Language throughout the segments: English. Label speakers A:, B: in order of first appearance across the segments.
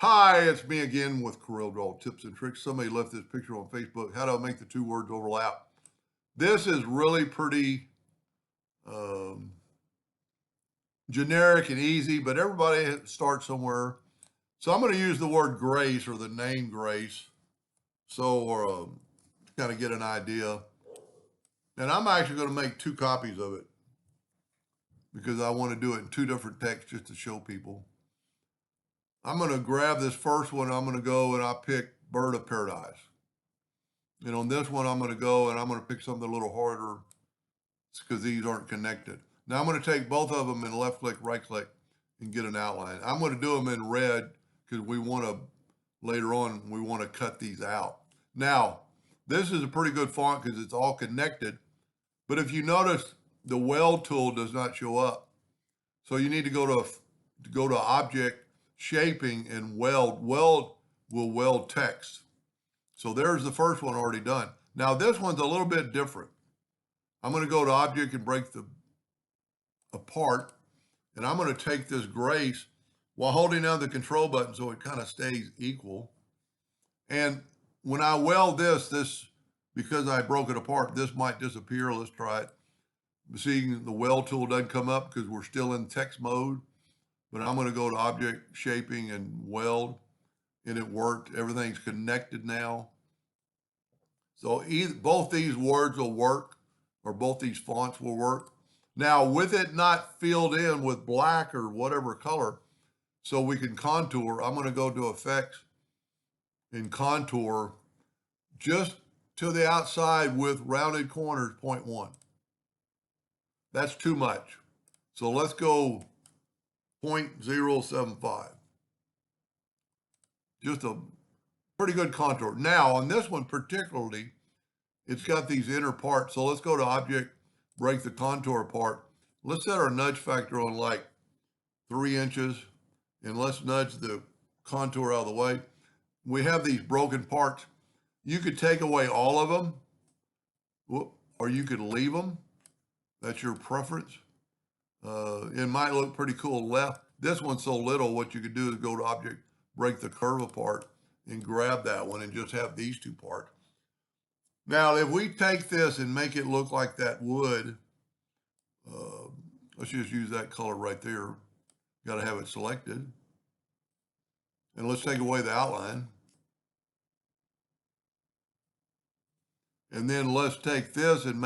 A: Hi, it's me again with Corel Draw Tips and Tricks. Somebody left this picture on Facebook. How do I make the two words overlap? This is really pretty um, generic and easy, but everybody starts somewhere. So I'm going to use the word grace or the name grace. So kind of get an idea. And I'm actually going to make two copies of it because I want to do it in two different texts just to show people. I'm going to grab this first one. I'm going to go and I pick Bird of Paradise. And on this one, I'm going to go and I'm going to pick something a little harder because these aren't connected. Now I'm going to take both of them and left click, right click and get an outline. I'm going to do them in red because we want to, later on, we want to cut these out. Now, this is a pretty good font because it's all connected. But if you notice, the weld tool does not show up. So you need to go to Object, Shaping, and Weld. Weld will weld text. So there's the first one already done. Now this one's a little bit different. I'm going to go to Object and break the apart, and I'm going to take this grace while holding down the control button so it kind of stays equal. And when I weld this, because I broke it apart, this might disappear. Let's try it. See, the weld tool doesn't come up because we're still in text mode, but I'm going to go to Object, Shaping, and Weld, and it worked. Everything's connected now. So both these words will work, or both these fonts will work. Now, with it not filled in with black or whatever color, so we can contour, I'm going to go to Effects and Contour just to the outside with rounded corners, 0.1. That's too much. So let's go 0.075. Just a pretty good contour. Now, on this one particularly, it's got these inner parts. So let's go to Object, break the contour apart. Let's set our nudge factor on like 3 inches, and let's nudge the contour out of the way. We have these broken parts. You could take away all of them, or you could leave them. That's your preference. It might look pretty cool left. This one's so little, what you could do is go to Object, break the curve apart, and grab that one and just have these two parts. Now, if we take this and make it look like that wood, let's just use that color right there. Got to have it selected. And let's take away the outline. And then let's take this and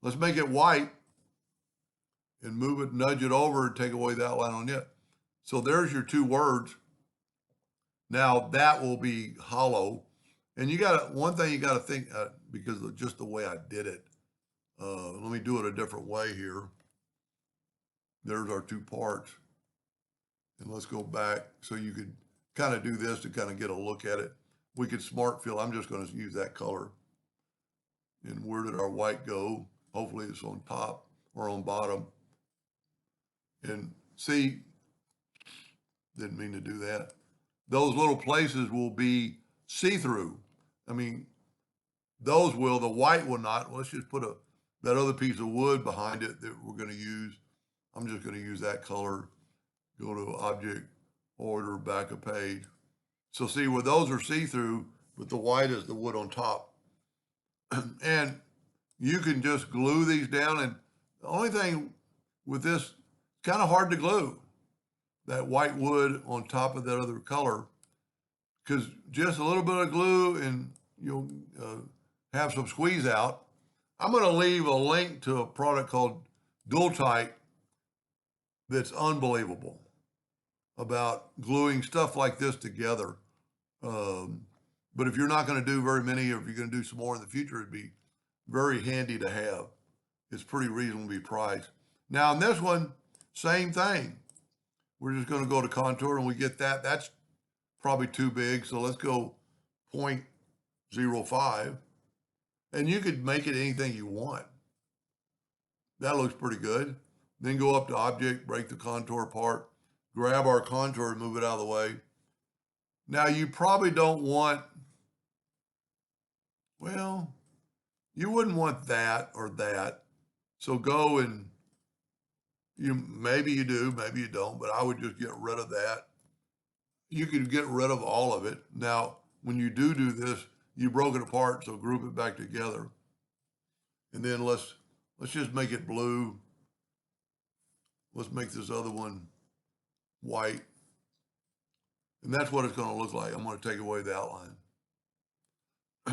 A: let's make it white and move it, nudge it over and take away the outline on it. So there's your two words. Now that will be hollow. And one thing you got to think, because of just the way I did it, let me do it a different way here. There's our two parts. And let's go back so you could kind of do this to kind of get a look at it. We could smart fill. I'm just going to use that color. And where did our white go? Hopefully it's on top or on bottom. And see, didn't mean to do that. Those little places will be see-through. I mean, those will, the white will not. Let's just put that other piece of wood behind it that we're going to use. I'm just going to use that color. Go to Object, Order, back a page. So see where those are see-through, but the white is the wood on top. And you can just glue these down. And the only thing with this, it's kind of hard to glue that white wood on top of that other color, because just a little bit of glue and you'll have some squeeze out. I'm going to leave a link to a product called Dual Tight that's unbelievable about gluing stuff like this together. But if you're not going to do very many, or if you're going to do some more in the future, it'd be very handy to have. It's pretty reasonably priced. Now in this one, same thing. We're just going to go to contour and we get that. That's probably too big. So let's go 0.05. And you could make it anything you want. That looks pretty good. Then go up to Object, break the contour apart, grab our contour and move it out of the way. Now you probably don't want, well, you wouldn't want that or that. So go and maybe you do, maybe you don't, but I would just get rid of that you could get rid of all of it. Now, when you do this, you broke it apart, so group it back together. And then let's just make it blue. Let's make this other one white. And that's what it's going to look like. I'm going to take away the outline.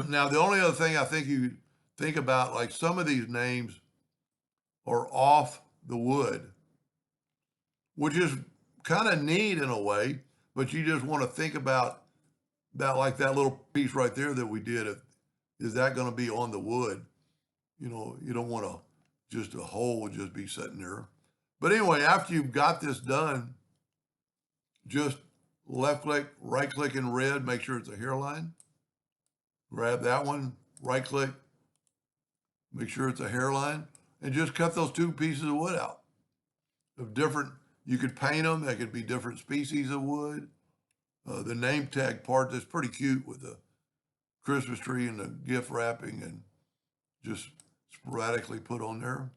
A: Now, the only other thing I think you think about, like some of these names are off the wood, which is kind of neat in a way, but you just want to think about that, like that little piece right there that we did. Is that going to be on the wood? You know, you don't want to just a hole just be sitting there. But anyway, after you've got this done, just left click, right click in red, make sure it's a hairline. Grab that one, right click, make sure it's a hairline, and just cut those two pieces of wood out. Of different, you could paint them, they could be different species of wood. The name tag part that's pretty cute with the Christmas tree and the gift wrapping and just sporadically put on there.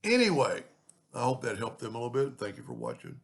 A: Anyway, I hope that helped them a little bit. Thank you for watching.